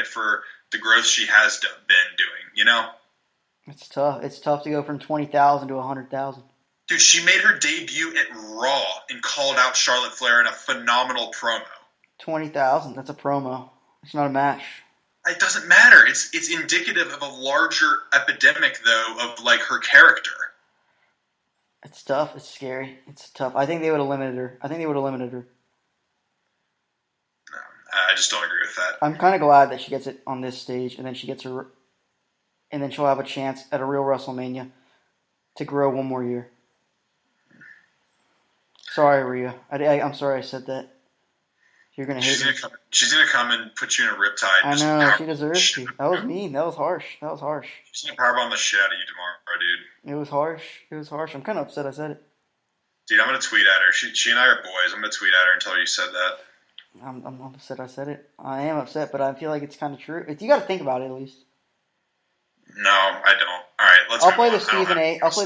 credit for the growth she has been doing, you know? It's tough. It's tough to go from 20,000 to 100,000. Dude, she made her debut at Raw and called out Charlotte Flair in a phenomenal promo. 20,000. That's a promo. It's not a match. It doesn't matter. It's indicative of a larger epidemic, though, of like her character. It's tough. It's scary. It's tough. I think they would have limited her. No, I just don't agree with that. I'm kind of glad that she gets it on this stage, and then she'll have a chance at a real WrestleMania to grow one more year. Sorry, Rhea. I'm sorry I said that. You're gonna hate me. She's gonna come and put you in a riptide. I know, she deserves to. That was mean. That was harsh. She's gonna powerbomb the shit out of you tomorrow, dude. It was harsh. I'm kind of upset I said it. Dude, I'm gonna tweet at her. She and I are boys. I'm gonna tweet at her and tell her you said that. I'm upset I said it. I am upset, but I feel like it's kind of true. You got to think about it at least. No, I don't. All right, let's. I'll play the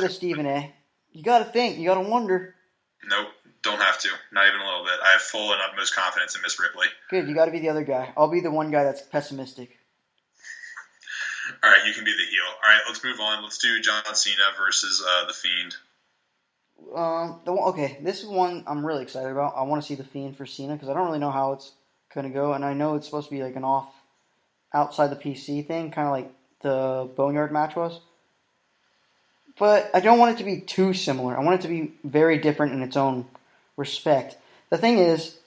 Stephen A. You got to think. You got to wonder. Nope, don't have to. Not even a little bit. I have full and utmost confidence in Miss Ripley. Good. You got to be the other guy. I'll be the one guy that's pessimistic. All right, you can be the heel. All right, let's move on. Let's do John Cena versus The Fiend. This is one I'm really excited about. I want to see The Fiend for Cena because I don't really know how it's going to go, and I know it's supposed to be like an outside the PC thing, kind of like the Boneyard match was. But I don't want it to be too similar. I want it to be very different in its own respect. The thing is,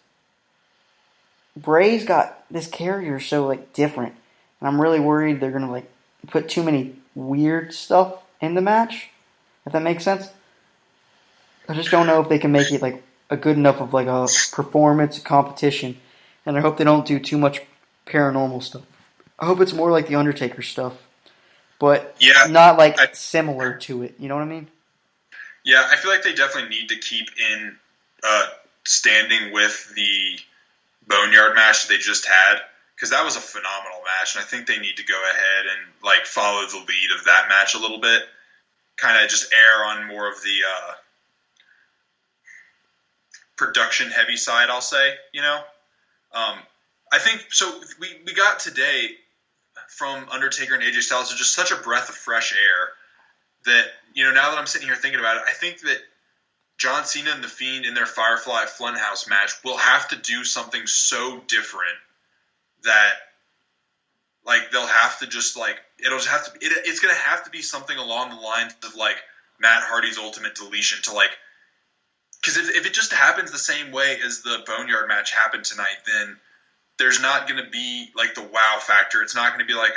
Bray's got this character so like different, and I'm really worried they're going to like put too many weird stuff in the match. If that makes sense. I just don't know if they can make it like a good enough of like a performance competition, and I hope they don't do too much paranormal stuff. I hope it's more like the Undertaker stuff, but not like similar to it. You know what I mean? Yeah, I feel like they definitely need to keep in standing with the Boneyard match that they just had, because that was a phenomenal match, and I think they need to go ahead and like follow the lead of that match a little bit, kind of just err on more of the production heavy side, I'll say, you know. I think so. We got today from Undertaker and AJ Styles is just such a breath of fresh air that, you know, now that I'm sitting here thinking about it, I think that John Cena and The Fiend in their Firefly Funhouse match will have to do something so different that like they'll have to just like it's gonna have to be something along the lines of like Matt Hardy's Ultimate Deletion to like. Because if it just happens the same way as the Boneyard match happened tonight, then there's not going to be like the wow factor. It's not going to be like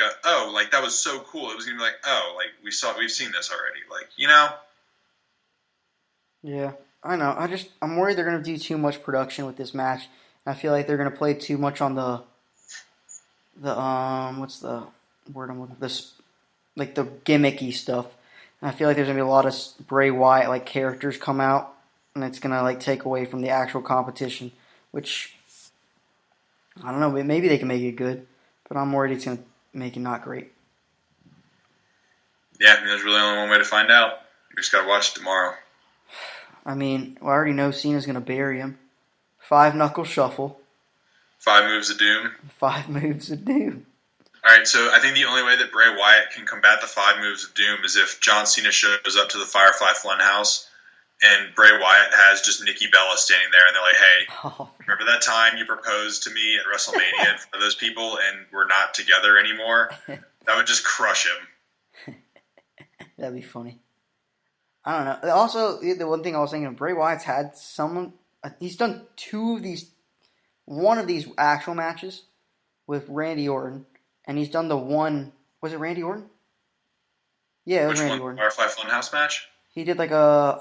like that was so cool. It was going to be like, like we've seen this already. Like, you know? Yeah, I know. I'm worried they're going to do too much production with this match. I feel like they're going to play too much on the what's the word I'm looking for? This like the gimmicky stuff. And I feel like there's going to be a lot of Bray Wyatt like characters come out. And it's going to like take away from the actual competition, which, I don't know, maybe they can make it good, but I'm worried it's going to make it not great. Yeah, I mean, there's really only one way to find out. We just got to watch it tomorrow. I mean, I already know Cena's going to bury him. 5-knuckle shuffle. 5 moves of doom. 5 moves of doom. All right, so I think the only way that Bray Wyatt can combat the 5 moves of doom is if John Cena shows up to the Firefly Funhouse and Bray Wyatt has just Nikki Bella standing there, and they're like, hey, remember that time you proposed to me at WrestleMania in front of those people, and we're not together anymore? That would just crush him. That'd be funny. I don't know. Also, the one thing I was thinking, Bray Wyatt's had someone, he's done one of these actual matches with Randy Orton, and he's done the one, was it Randy Orton? Yeah, it was Randy Orton. Firefly Funhouse match? He did like a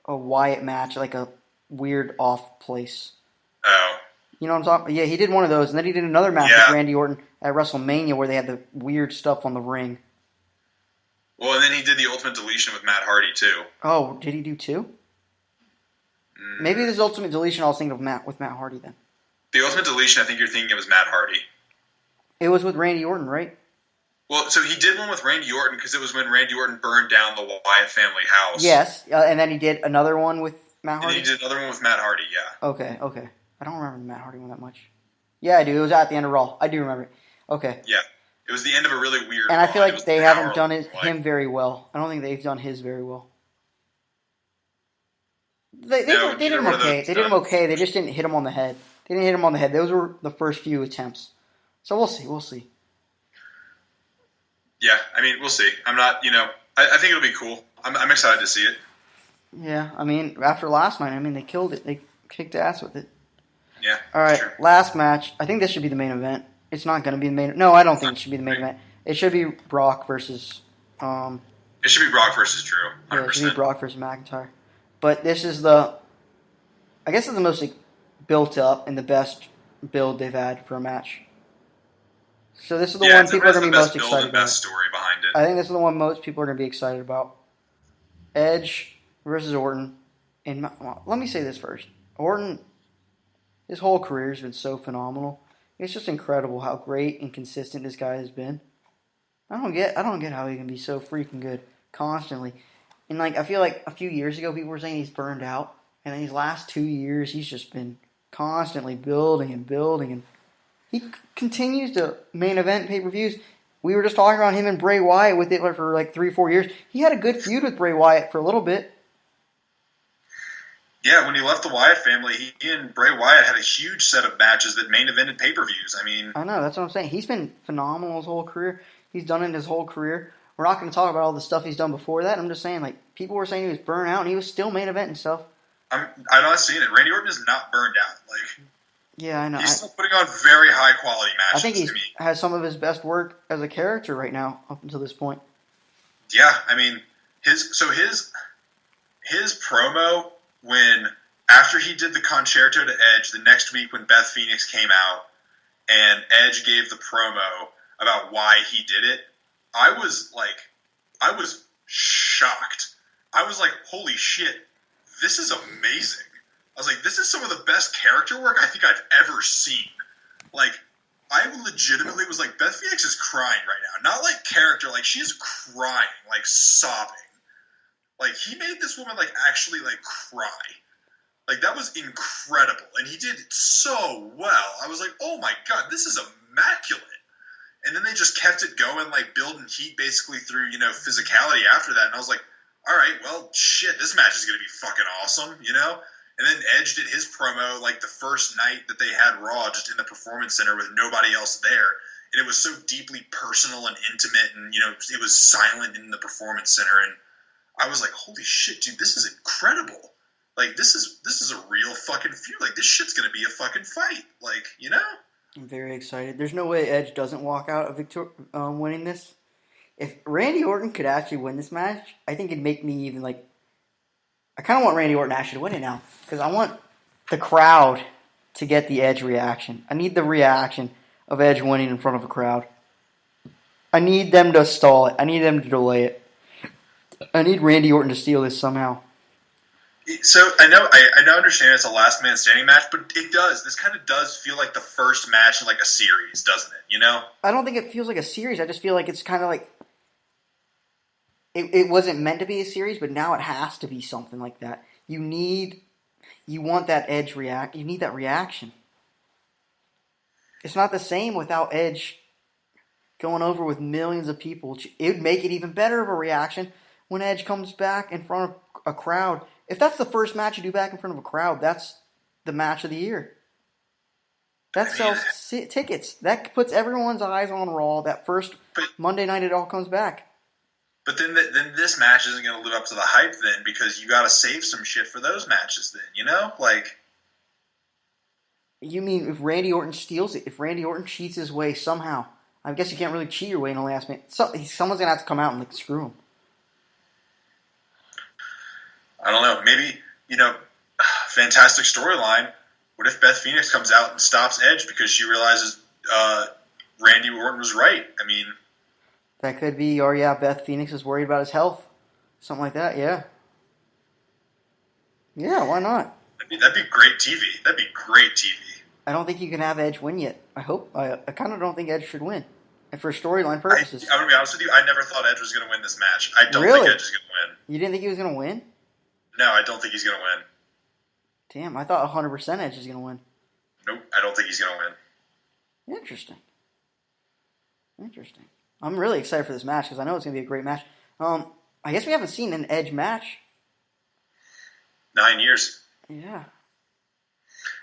Wyatt match, like a weird off place. Oh. You know what I'm talking about? Yeah, he did one of those, and then he did another match with Randy Orton at WrestleMania where they had the weird stuff on the ring. Well, and then he did the Ultimate Deletion with Matt Hardy, too. Oh, did he do 2? Maybe this Ultimate Deletion I was thinking of with Matt Hardy then. The Ultimate Deletion I think you're thinking of is Matt Hardy. It was with Randy Orton, right? Well, so he did one with Randy Orton because it was when Randy Orton burned down the Wyatt family house. Yes, and then he did another one with Matt Hardy? And then he did another one with Matt Hardy, yeah. Okay. I don't remember the Matt Hardy one that much. Yeah, I do. It was at the end of Raw. I do remember it. Okay. Yeah. It was the end of a really weird And I feel run. like they haven't done like, him very well. I don't think they've done his very well. They no, did neither him one of okay. those They did him okay. They just didn't hit him on the head. They didn't hit him on the head. Those were the first few attempts. So we'll see. We'll see. Yeah, I mean, we'll see. I'm not, I think it'll be cool. I'm excited to see it. Yeah, I mean, after last night, I mean, they killed it. They kicked ass with it. Yeah. All right, true. last match. I think this should be the main event. It's not going to be the main. No, I don't think it should be the main event. It should be Brock versus. It should be Brock versus Drew. 100%. Yeah, it should be Brock versus McIntyre. But this is the. I guess it's the most built up and the best build they've had for a match. So this is the one people are going to be most excited about. Best story behind it. I think this is the one most people are going to be excited about. Edge versus Orton. And let me say this first. Orton, his whole career has been so phenomenal. It's just incredible how great and consistent this guy has been. I don't get how he can be so freaking good constantly. And I feel like a few years ago people were saying he's burned out, and in these last 2 years he's just been constantly building and building, and he continues to main event pay-per-views. We were just talking about him and Bray Wyatt with it for 3-4 years. He had a good feud with Bray Wyatt for a little bit. Yeah, when he left the Wyatt family, he and Bray Wyatt had a huge set of matches that main evented pay-per-views. I know, that's what I'm saying. He's been phenomenal his whole career. He's done it his whole career. We're not going to talk about all the stuff he's done before that. I'm just saying, people were saying he was burnt out, and he was still main eventing stuff. I'm not seeing it. Randy Orton is not burned out. Yeah, I know. He's still putting on very high-quality matches. I think he has some of his best work as a character right now, up until this point. Yeah, I mean, his promo when after he did the concerto to Edge the next week when Beth Phoenix came out and Edge gave the promo about why he did it, I was shocked. I was like, holy shit, this is amazing. I was like, this is some of the best character work I think I've ever seen. I legitimately was like, Beth Phoenix is crying right now. Not character, she's crying, sobbing. He made this woman, actually, cry. That was incredible. And he did it so well. I was like, oh my god, this is immaculate. And then they just kept it going, building heat basically through, physicality after that. And I was like, all right, well, shit, this match is going to be fucking awesome, And then Edge did his promo, the first night that they had Raw, just in the Performance Center with nobody else there. And it was so deeply personal and intimate, and, it was silent in the Performance Center. And I was like, holy shit, dude, this is incredible. This is a real fucking feud. This shit's going to be a fucking fight. I'm very excited. There's no way Edge doesn't walk out of winning this. If Randy Orton could actually win this match, I think it'd make me even I kind of want Randy Orton actually to win it now because I want the crowd to get the Edge reaction. I need the reaction of Edge winning in front of a crowd. I need them to stall it. I need them to delay it. I need Randy Orton to steal this somehow. So I understand it's a last man standing match, but it does. This kind of does feel like the first match in a series, doesn't it? I don't think it feels like a series. I just feel like it's kind of it wasn't meant to be a series, but now it has to be something like that. You want that Edge react. You need that reaction. It's not the same without Edge going over with millions of people. It would make it even better of a reaction when Edge comes back in front of a crowd. If that's the first match you do back in front of a crowd, that's the match of the year. That sells tickets. That puts everyone's eyes on Raw. That first Monday night it all comes back. But then this match isn't going to live up to the hype then because you got to save some shit for those matches then, You mean if Randy Orton steals it? If Randy Orton cheats his way somehow? I guess you can't really cheat your way in the last minute. Someone's going to have to come out and screw him. I don't know. Maybe, fantastic storyline. What if Beth Phoenix comes out and stops Edge because she realizes Randy Orton was right? I mean... That could be, or Beth Phoenix is worried about his health. Something like that, yeah. Yeah, why not? That'd be great TV. That'd be great TV. I don't think you can have Edge win yet. I kind of don't think Edge should win. And for storyline purposes. I'm going to be honest with you, I never thought Edge was going to win this match. I don't think Edge is going to win. You didn't think he was going to win? No, I don't think he's going to win. Damn, I thought 100% Edge is going to win. Nope, I don't think he's going to win. Interesting. Interesting. I'm really excited for this match because I know it's going to be a great match. I guess we haven't seen an Edge match. 9 years. Yeah.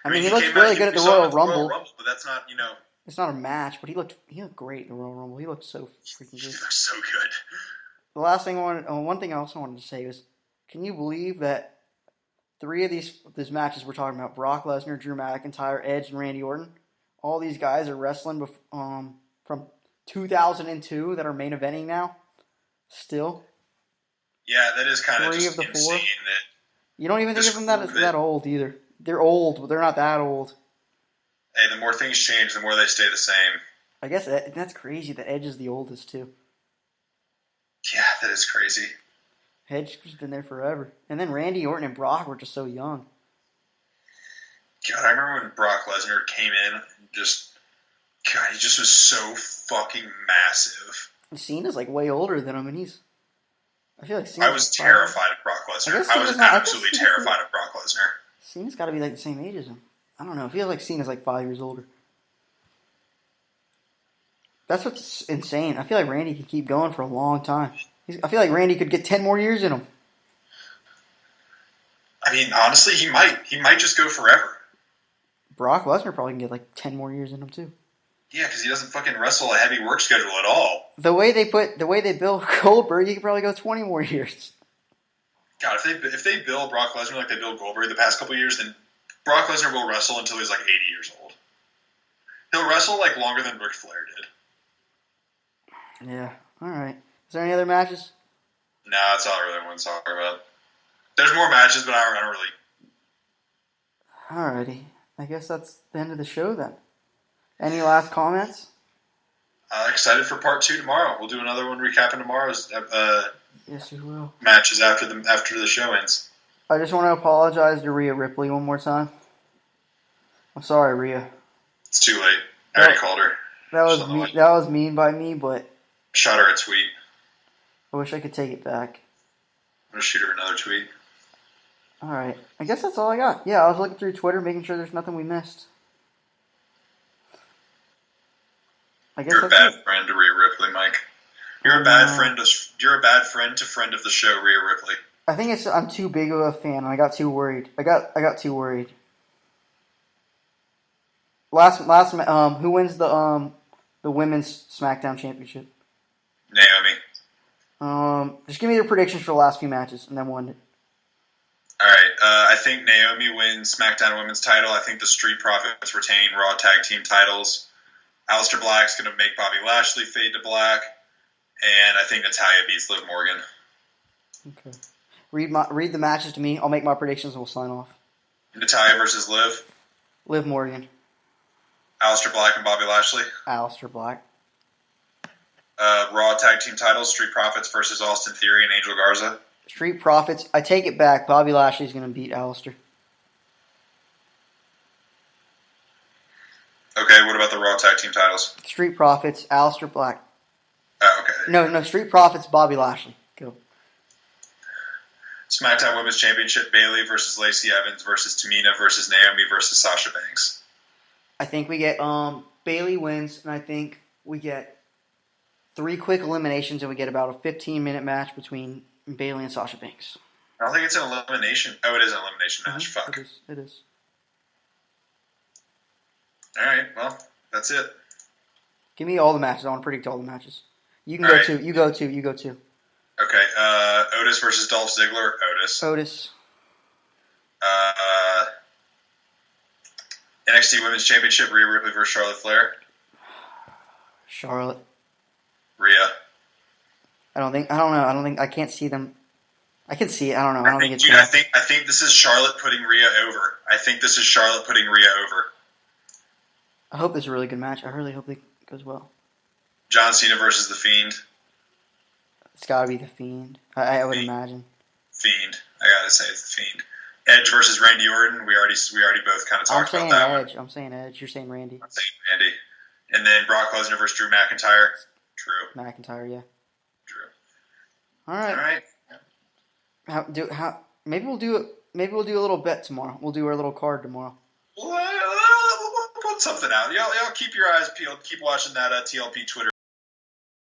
I mean, he looked really good at the Royal Rumble. But that's not, It's not a match, but he looked great in the Royal Rumble. He looked so freaking good. He looked so good. The last thing one thing I also wanted to say is, can you believe that 3 of these matches we're talking about, Brock Lesnar, Drew McIntyre, Edge, and Randy Orton, all these guys are wrestling from 2002 that are main eventing now, still. Yeah, that is kind of 3 just of the 4. insane. That you don't even think of them that old either. They're old, but they're not that old. Hey, the more things change, the more they stay the same. I guess that's crazy that Edge is the oldest, too. Yeah, that is crazy. Edge has been there forever. And then Randy Orton and Brock were just so young. God, I remember when Brock Lesnar came in, he just was so fucking massive. And Cena's like way older than him, and I feel like I was terrified of Brock Lesnar. I was absolutely terrified of Brock Lesnar. Cena's got to be like the same age as him. I don't know. It feels like Cena's like 5 years older. That's what's insane. I feel like Randy could keep going for a long time. I feel like Randy could get 10 more years in him. I mean, honestly, he might. He might just go forever. Brock Lesnar probably can get like 10 more years in him too. Yeah, because he doesn't fucking wrestle a heavy work schedule at all. The way they build Goldberg, he could probably go 20 more years. God, if they build Brock Lesnar like they built Goldberg the past couple of years, then Brock Lesnar will wrestle until he's like 80 years old. He'll wrestle like longer than Ric Flair did. Yeah. All right. Is there any other matches? No, that's all I really want to talk about. There's more matches, but I don't really. Alrighty. I guess that's the end of the show then. Any last comments? Excited for part 2 tomorrow. We'll do another one recapping tomorrow's yes, we will. Matches after the show ends. I just want to apologize to Rhea Ripley one more time. I'm sorry, Rhea. It's too late. I already called her. That was mean by me, but shot her a tweet. I wish I could take it back. I'm going to shoot her another tweet. Alright. I guess that's all I got. Yeah, I was looking through Twitter, making sure there's nothing we missed. You're a bad friend to Rhea Ripley, Mike. You're a bad friend to friend of the show, Rhea Ripley. I think I'm too big of a fan, and I got too worried. I got too worried. Who wins the women's SmackDown Championship? Naomi. Just give me your predictions for the last few matches, and then we'll end it. All right. I think Naomi wins SmackDown Women's title. I think the Street Profits retain Raw Tag Team titles. Aleister Black's going to make Bobby Lashley fade to black. And I think Natalya beats Liv Morgan. Okay. Read the matches to me. I'll make my predictions and we'll sign off. Natalya versus Liv. Liv Morgan. Aleister Black and Bobby Lashley. Aleister Black. Raw Tag Team titles. Street Profits versus Austin Theory and Angel Garza. Street Profits. I take it back. Bobby Lashley's going to beat Aleister. Okay, what about the Raw Tag Team titles? Street Profits, Aleister Black. Oh, okay. No, Street Profits, Bobby Lashley. Go. SmackDown Women's Championship, Bayley versus Lacey Evans versus Tamina versus Naomi versus Sasha Banks. I think we get Bayley wins, and I think we get 3 quick eliminations, and we get about a 15-minute match between Bayley and Sasha Banks. I don't think it's an elimination. Oh, it is an elimination match. Fuck. It is. All right, well, that's it. Give me all the matches. I want to predict all the matches. You can go two. You go two. Okay, Otis versus Dolph Ziggler. Otis. NXT Women's Championship, Rhea Ripley versus Charlotte Flair. Charlotte. Rhea. I don't know. I can't see them. I can see it. I don't know. I think this is Charlotte putting Rhea over. I hope it's a really good match. I really hope it goes well. John Cena versus The Fiend. It's got to be The Fiend. I would imagine. Fiend. I gotta say it's The Fiend. Edge versus Randy Orton. We already both kind of talked about that Edge. I'm saying Edge. You're saying Randy. I'm saying Randy. And then Brock Lesnar versus Drew McIntyre. True. McIntyre, yeah. True. All right. Maybe we'll do a little bet tomorrow. We'll do our little card tomorrow. We'll put something out. Y'all keep your eyes peeled. Keep watching that TLP Twitter